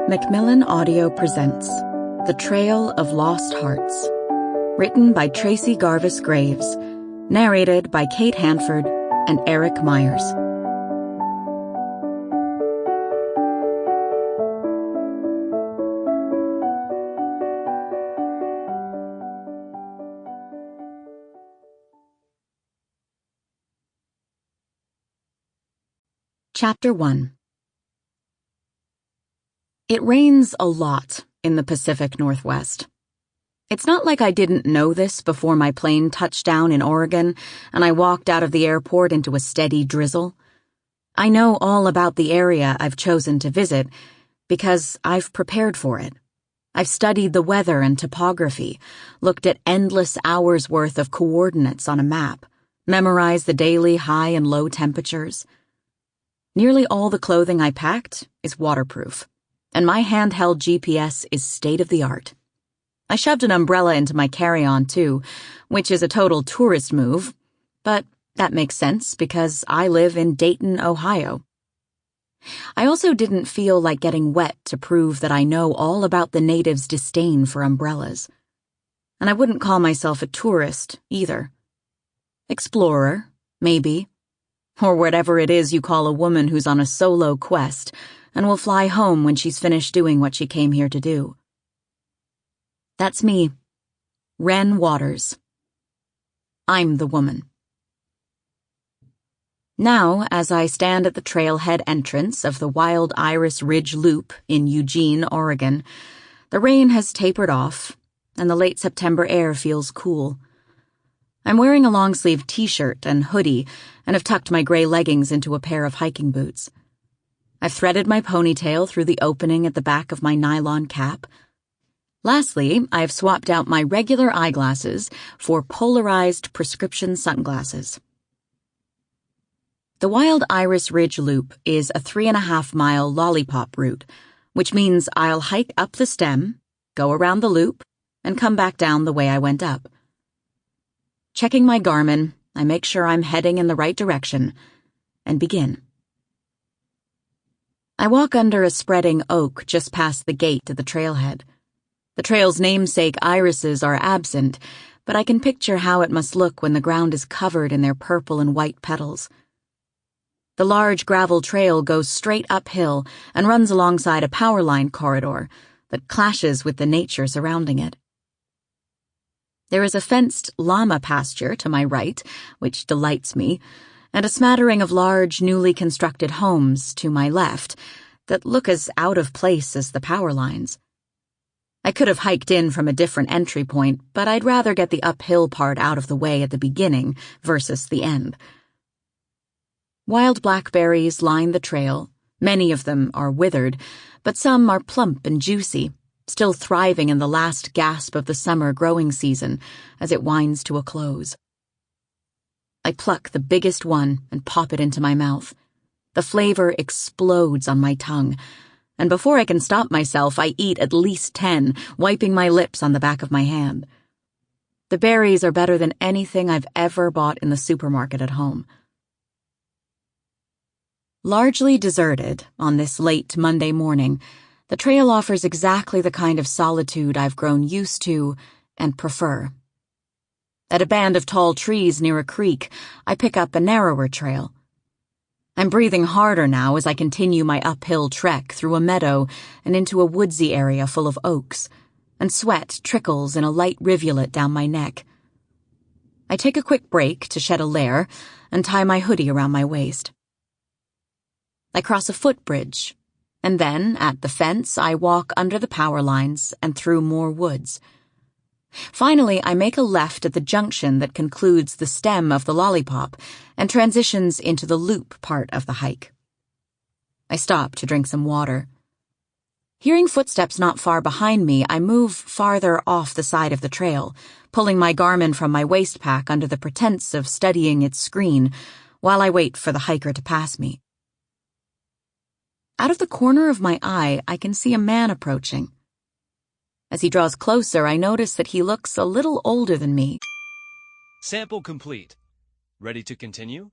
Macmillan Audio presents The Trail of Lost Hearts, written by Tracey Garvis Graves, narrated by Kate Handford and Eric Meyers. Chapter 1. It rains a lot in the Pacific Northwest. It's not like I didn't know this before my plane touched down in Oregon and I walked out of the airport into a steady drizzle. I know all about the area I've chosen to visit because I've prepared for it. I've studied the weather and topography, looked at endless hours' worth of coordinates on a map, memorized the daily high and low temperatures. Nearly all the clothing I packed is waterproof, and my handheld GPS is state-of-the-art. I shoved an umbrella into my carry-on, too, which is a total tourist move, but that makes sense because I live in Dayton, Ohio. I also didn't feel like getting wet to prove that I know all about the natives' disdain for umbrellas. And I wouldn't call myself a tourist, either. Explorer, maybe. Or whatever it is you call a woman who's on a solo quest and will fly home when she's finished doing what she came here to do. That's me, Wren Waters. I'm the woman. Now, as I stand at the trailhead entrance of the Wild Iris Ridge Loop in Eugene, Oregon, the rain has tapered off and the late September air feels cool. I'm wearing a long-sleeved t-shirt and hoodie and have tucked my gray leggings into a pair of hiking boots. I've threaded my ponytail through the opening at the back of my nylon cap. Lastly, I've swapped out my regular eyeglasses for polarized prescription sunglasses. The Wild Iris Ridge Loop is a 3.5-mile lollipop route, which means I'll hike up the stem, go around the loop, and come back down the way I went up. Checking my Garmin, I make sure I'm heading in the right direction, and begin. I walk under a spreading oak just past the gate to the trailhead. The trail's namesake irises are absent, but I can picture how it must look when the ground is covered in their purple and white petals. The large gravel trail goes straight uphill and runs alongside a power line corridor that clashes with the nature surrounding it. There is a fenced llama pasture to my right, which delights me, and a smattering of large, newly constructed homes to my left that look as out of place as the power lines. I could have hiked in from a different entry point, but I'd rather get the uphill part out of the way at the beginning versus the end. Wild blackberries line the trail. Many of them are withered, but some are plump and juicy, still thriving in the last gasp of the summer growing season as it winds to a close. I pluck the biggest one and pop it into my mouth. The flavor explodes on my tongue, and before I can stop myself, I eat at least 10, wiping my lips on the back of my hand. The berries are better than anything I've ever bought in the supermarket at home. Largely deserted on this late Monday morning, the trail offers exactly the kind of solitude I've grown used to and prefer. At a band of tall trees near a creek, I pick up a narrower trail. I'm breathing harder now as I continue my uphill trek through a meadow and into a woodsy area full of oaks, and sweat trickles in a light rivulet down my neck. I take a quick break to shed a layer and tie my hoodie around my waist. I cross a footbridge, and then, at the fence, I walk under the power lines and through more woods. Finally, I make a left at the junction that concludes the stem of the lollipop and transitions into the loop part of the hike. I stop to drink some water. Hearing footsteps not far behind me, I move farther off the side of the trail, pulling my Garmin from my waist pack under the pretense of studying its screen while I wait for the hiker to pass me. Out of the corner of my eye, I can see a man approaching. As he draws closer, I notice that he looks a little older than me. Sample complete. Ready to continue?